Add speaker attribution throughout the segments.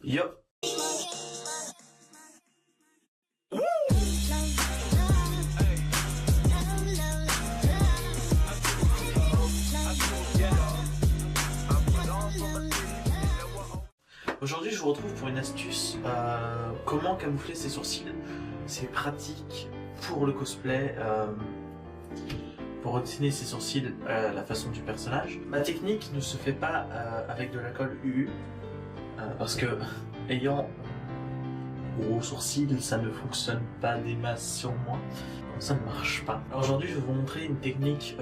Speaker 1: Yo. Aujourd'hui je vous retrouve pour une astuce, comment camoufler ses sourcils. C'est pratique pour le cosplay, pour dessiner ses sourcils à la façon du personnage. Ma technique ne se fait pas avec de la colle UU, parce que ayant gros sourcils ça ne fonctionne pas des masses sur moi, donc ça ne marche pas. Alors aujourd'hui je vais vous montrer une technique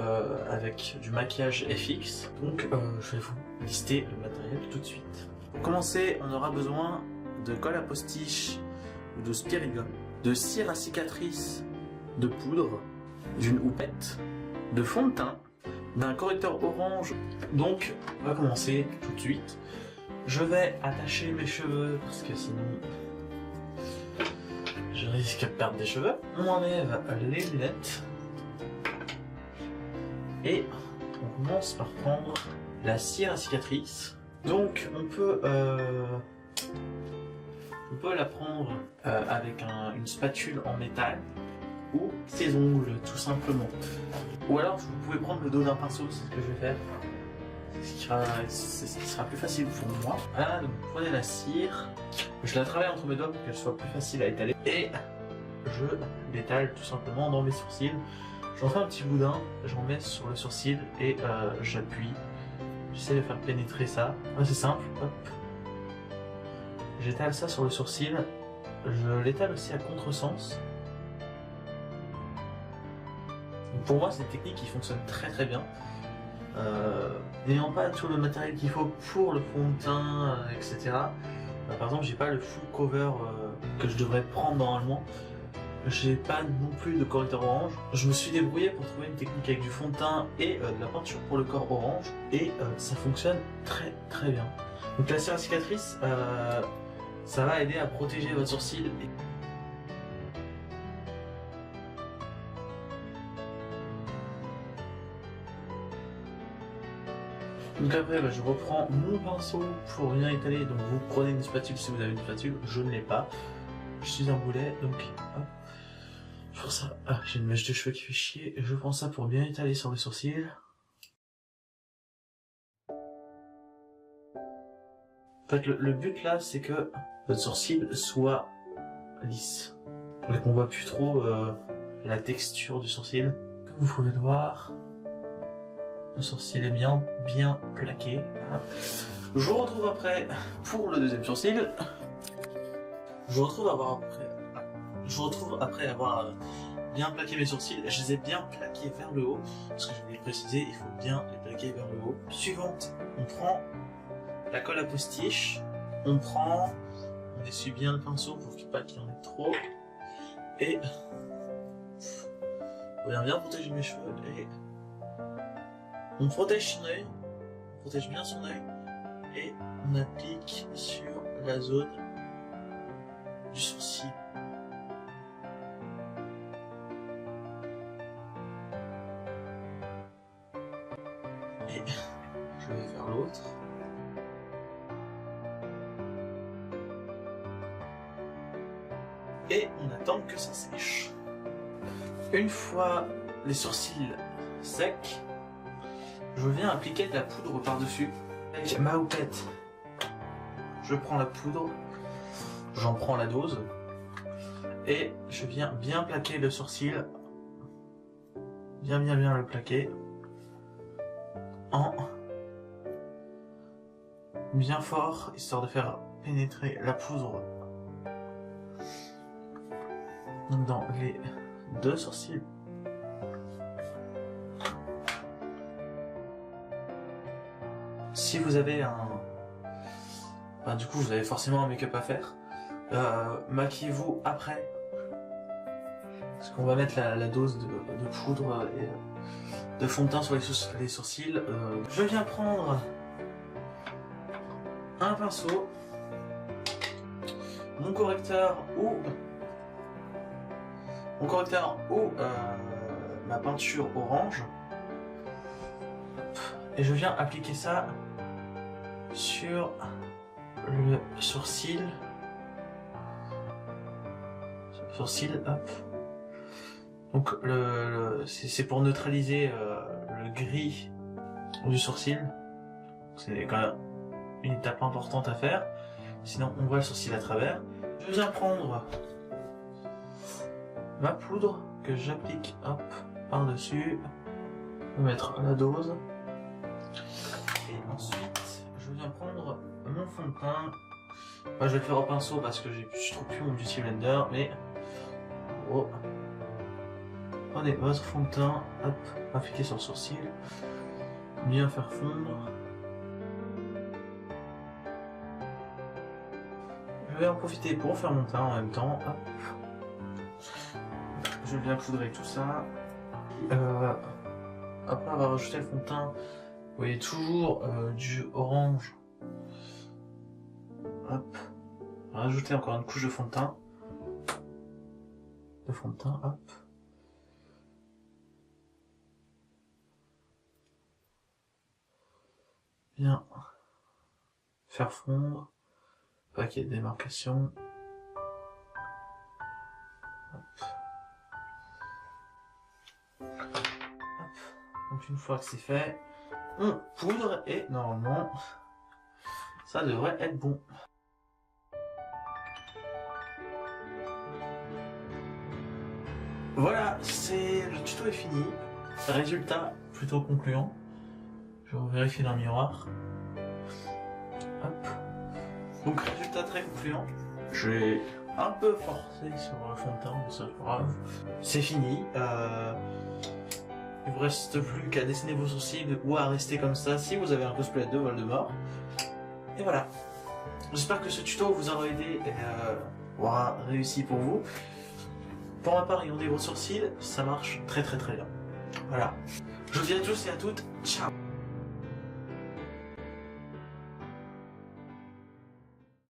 Speaker 1: avec du maquillage FX, donc je vais vous lister le matériel tout de suite. Pour commencer, on aura besoin de colle à postiche ou de spirit gum, de cire à cicatrice, de poudre, d'une houppette, de fond de teint, d'un correcteur orange. Donc, on va commencer tout de suite. Je vais attacher mes cheveux parce que sinon je risque de perdre des cheveux. On enlève les lunettes et on commence par prendre la cire à cicatrice. Donc on peut la prendre avec une spatule en métal ou ses ongles tout simplement. Ou alors vous pouvez prendre le dos d'un pinceau, c'est ce que je vais faire. C'est ce qui sera plus facile pour moi. Voilà, donc vous prenez la cire, je la travaille entre mes doigts pour qu'elle soit plus facile à étaler. Et je l'étale tout simplement dans mes sourcils. J'en fais un petit boudin, j'en mets sur le sourcil et j'appuie. J'essaie de faire pénétrer ça. C'est simple, hop. J'étale ça sur le sourcil. Je l'étale aussi à contresens. Pour moi, c'est une technique qui fonctionne très très bien. N'ayant pas tout le matériel qu'il faut pour le fond de teint, etc. Par exemple, j'ai pas le full cover que je devrais prendre normalement. J'ai pas non plus de correcteur orange. Je me suis débrouillé pour trouver une technique avec du fond de teint et de la peinture pour le corps orange et ça fonctionne très très bien. Donc la cire à cicatrice, ça va aider à protéger votre sourcil. Donc après je reprends mon pinceau pour bien étaler. Donc vous prenez une spatule si vous avez une spatule, je ne l'ai pas. Je suis un boulet donc hop. Pour ça, j'ai une mèche de cheveux qui fait chier, je prends ça pour bien étaler sur les sourcils. En fait, le but là, c'est que votre sourcil soit lisse. Et qu'on voit plus trop la texture du sourcil. Comme vous pouvez le voir, le sourcil est bien plaqué. Je vous retrouve après pour le deuxième sourcil. Je vous retrouve après avoir bien plaqué mes sourcils. Je les ai bien plaqués vers le haut, parce que je voulais préciser, il faut bien les plaquer vers le haut. Suivante, on prend la colle à postiche, on essuie bien le pinceau pour pas qu'il y en ait trop, et on vient bien protéger mes cheveux, et on protège son œil, on protège bien son œil, et on applique sur la zone du sourcil. Et je vais vers l'autre. Et on attend que ça sèche. Une fois les sourcils secs, je viens appliquer de la poudre par-dessus. Avec ma houppette, je prends la poudre, j'en prends la dose, et je viens bien plaquer le sourcil. Bien le plaquer. En bien fort, histoire de faire pénétrer la poudre dans les deux sourcils. Si vous avez du coup vous avez forcément un make-up à faire, maquillez-vous après, parce qu'on va mettre la dose de poudre et de fond de teint sur les sourcils. Je viens prendre un pinceau, mon correcteur ou ma peinture orange, et je viens appliquer ça sur le sourcil. Sourcil, hop. Donc c'est pour neutraliser le gris du sourcil. C'est quand même une étape importante à faire. Sinon on voit le sourcil à travers. Je viens prendre ma poudre que j'applique hop par-dessus. Je vais mettre la dose. Et ensuite je viens prendre mon fond de teint. Moi, je vais le faire au pinceau parce que je trouve plus mon Beauty Blender, mais oh. Prenez votre fond de teint, hop, appliquez sur le sourcil, bien faire fondre. Je vais en profiter pour faire mon teint en même temps, hop. Je vais bien poudrer tout ça. Après avoir rajouté le fond de teint, vous voyez toujours du orange. Hop. Rajouter encore une couche de fond de teint. Hop. Bien faire fondre, pas qu'il y ait des démarcations. Hop. Hop. Donc une fois que c'est fait, on poudre et normalement ça devrait être bon. Voilà, le tuto est fini. Résultat plutôt concluant. Je vais vérifier dans le miroir. Hop. Donc résultat très concluant. J'ai un peu forcé sur le fond de teint, mais c'est pas grave. C'est fini. Il vous reste plus qu'à dessiner vos sourcils ou à rester comme ça si vous avez un cosplay de Voldemort. Et voilà. J'espère que ce tuto vous aura aidé et aura réussi pour vous. Pour ma part, inonder vos sourcils, ça marche très bien. Voilà. Je vous dis à tous et à toutes, ciao.